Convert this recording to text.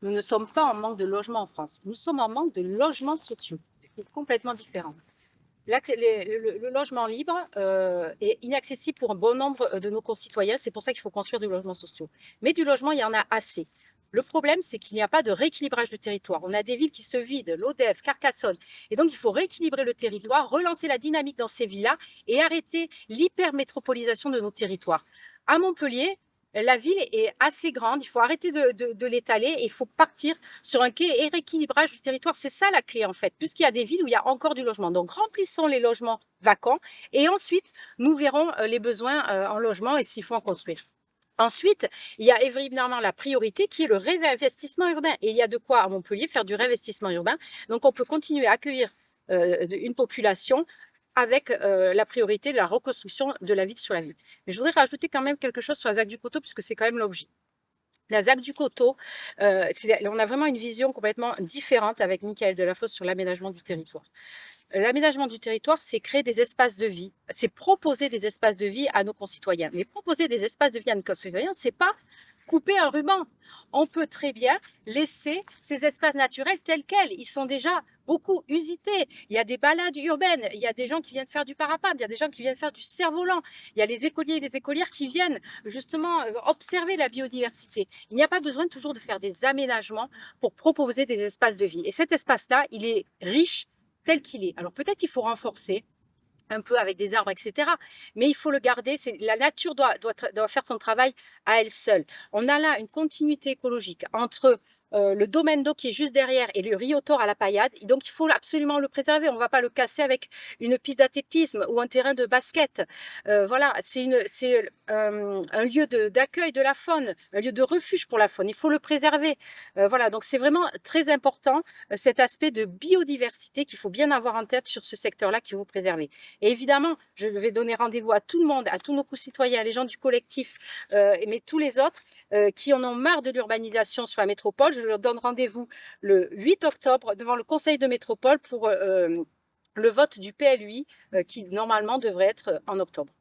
Nous ne sommes pas en manque de logements en France. Nous sommes en manque de logements sociaux. C'est complètement différent. Le logement libre est inaccessible pour un bon nombre de nos concitoyens. C'est pour ça qu'il faut construire du logement social. Mais du logement, il y en a assez. Le problème, c'est qu'il n'y a pas de rééquilibrage du territoire. On a des villes qui se vident, l'Odève, Carcassonne. Et donc, il faut rééquilibrer le territoire, relancer la dynamique dans ces villes-là et arrêter l'hypermétropolisation de nos territoires. À Montpellier, la ville est assez grande. Il faut arrêter de l'étaler et il faut partir sur un rééquilibrage du territoire. C'est ça la clé, en fait, puisqu'il y a des villes où il y a encore du logement. Donc, remplissons les logements vacants et ensuite, nous verrons les besoins en logement et s'il faut en construire. Ensuite, il y a évidemment la priorité qui est le réinvestissement urbain. Et il y a de quoi à Montpellier faire du réinvestissement urbain. Donc, on peut continuer à accueillir une population avec la priorité de la reconstruction de la ville sur la ville. Mais je voudrais rajouter quand même quelque chose sur la ZAC du Coteau, puisque c'est quand même l'objet. La ZAC du Coteau, on a vraiment une vision complètement différente avec Michael Delafosse sur l'aménagement du territoire. L'aménagement du territoire, c'est créer des espaces de vie, c'est proposer des espaces de vie à nos concitoyens. Mais proposer des espaces de vie à nos concitoyens, c'est pas couper un ruban. On peut très bien laisser ces espaces naturels tels quels. Ils sont déjà beaucoup usités. Il y a des balades urbaines, il y a des gens qui viennent faire du parapente, il y a des gens qui viennent faire du cerf-volant, il y a les écoliers et les écolières qui viennent justement observer la biodiversité. Il n'y a pas besoin toujours de faire des aménagements pour proposer des espaces de vie. Et cet espace-là, il est riche tel qu'il est. Alors peut-être qu'il faut renforcer un peu avec des arbres, etc. Mais il faut le garder. La nature doit faire son travail à elle seule. On a là une continuité écologique entre le domaine d'eau qui est juste derrière et le Rio Tor à la Paillade. Donc, il faut absolument le préserver. On ne va pas le casser avec une piste d'athlétisme ou un terrain de basket. Voilà, c'est un lieu d'accueil de la faune, un lieu de refuge pour la faune. Il faut le préserver. Voilà, donc c'est vraiment très important cet aspect de biodiversité qu'il faut bien avoir en tête sur ce secteur-là qu'il faut préserver. Et évidemment, je vais donner rendez-vous à tout le monde, à tous nos concitoyens, les gens du collectif, mais tous les autres qui en ont marre de l'urbanisation sur la métropole. Je leur donne rendez-vous le 8 octobre devant le Conseil de métropole pour le vote du PLUI qui normalement devrait être en octobre.